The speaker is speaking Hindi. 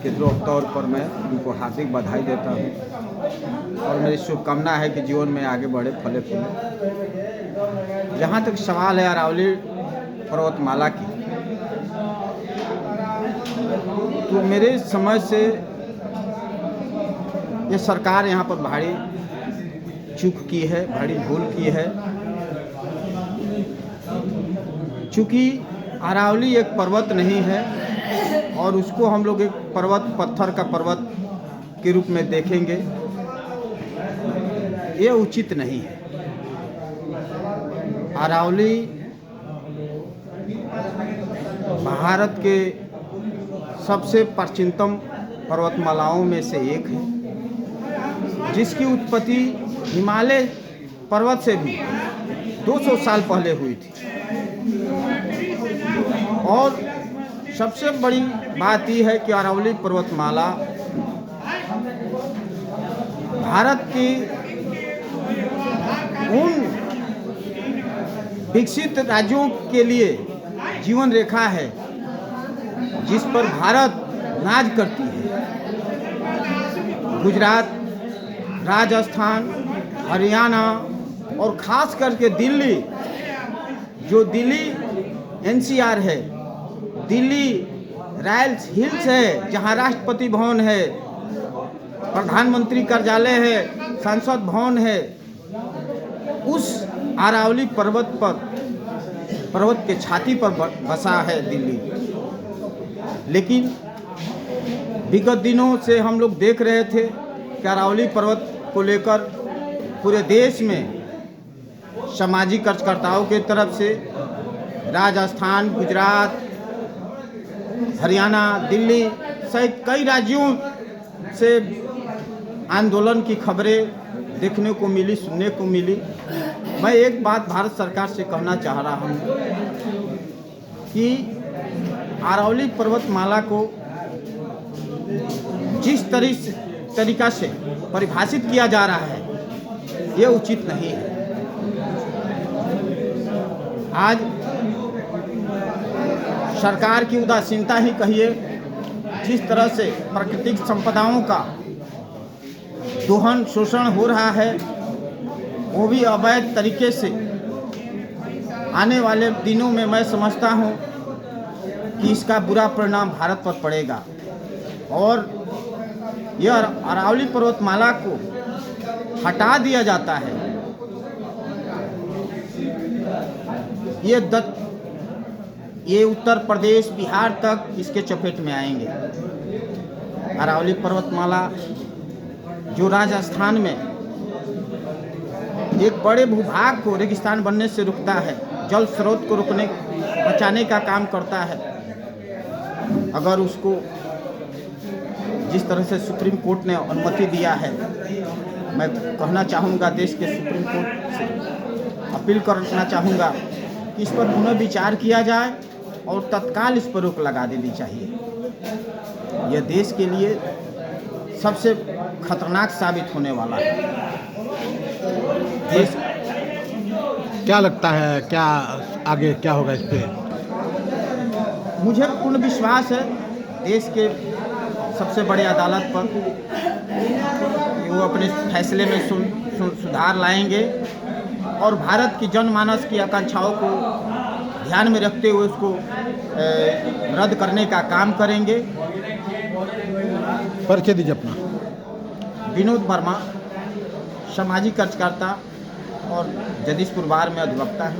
के तौर पर मैं उनको हार्दिक बधाई देता हूँ और मेरी शुभकामना है कि जीवन में आगे बढ़े, फले फूले। जहाँ तक सवाल है अरावली पर्वतमाला की, तो मेरे समझ से ये सरकार यहाँ पर भारी चूक की है, भारी भूल की है। चूँकि अरावली एक पर्वत नहीं है और उसको हम लोग एक पर्वत, पत्थर का पर्वत के रूप में देखेंगे, ये उचित नहीं है। अरावली भारत के सबसे प्राचीनतम पर्वतमालाओं में से एक है, जिसकी उत्पत्ति हिमालय पर्वत से भी 200 साल पहले हुई थी। और सबसे बड़ी बात यह है कि अरावली पर्वतमाला भारत की उन विकसित राज्यों के लिए जीवन रेखा है जिस पर भारत नाज करती है। गुजरात, राजस्थान, हरियाणा और ख़ास करके दिल्ली, जो दिल्ली एनसीआर है, दिल्ली रॉयल हिल्स है, जहाँ राष्ट्रपति भवन है, प्रधानमंत्री कार्यालय है, संसद भवन है, उस अरावली पर्वत के छाती पर बसा है दिल्ली। लेकिन विगत दिनों से हम लोग देख रहे थे कि अरावली पर्वत को लेकर पूरे देश में सामाजिक कार्यकर्ताओं के तरफ से राजस्थान, गुजरात, हरियाणा, दिल्ली सहित कई राज्यों से आंदोलन की खबरें देखने को मिली, सुनने को मिली। मैं एक बात भारत सरकार से कहना चाह रहा हूँ कि अरावली पर्वतमाला को जिस तरीका से परिभाषित किया जा रहा है, ये उचित नहीं है। आज सरकार की उदासीनता ही कहिए, जिस तरह से प्राकृतिक संपदाओं का दोहन, शोषण हो रहा है, वो भी अवैध तरीके से। आने वाले दिनों में मैं समझता हूँ कि इसका बुरा परिणाम भारत पर पड़ेगा और यह अरावली पर्वतमाला को हटा दिया जाता है, ये उत्तर प्रदेश, बिहार तक इसके चपेट में आएंगे। अरावली पर्वतमाला जो राजस्थान में एक बड़े भूभाग को रेगिस्तान बनने से रुकता है, जल स्रोत को बचाने का काम करता है, अगर उसको जिस तरह से सुप्रीम कोर्ट ने अनुमति दिया है, मैं कहना चाहूँगा, देश के सुप्रीम कोर्ट से अपील करना चाहूँगा कि इस पर पुनः विचार किया जाए और तत्काल इस पर रोक लगा देनी चाहिए। यह देश के लिए सबसे खतरनाक साबित होने वाला है। देश क्या लगता है, क्या आगे क्या होगा इस पे? मुझे पूर्ण विश्वास है देश के सबसे बड़े अदालत पर कि वो अपने फैसले में सुधार लाएंगे और भारत की जनमानस की आकांक्षाओं को ध्यान में रखते हुए उसको रद्द करने का काम करेंगे। परिचय दीजिए अपना। विनोद वर्मा, सामाजिक कार्यकर्ता और जगदीशपुर बार में अधिवक्ता है।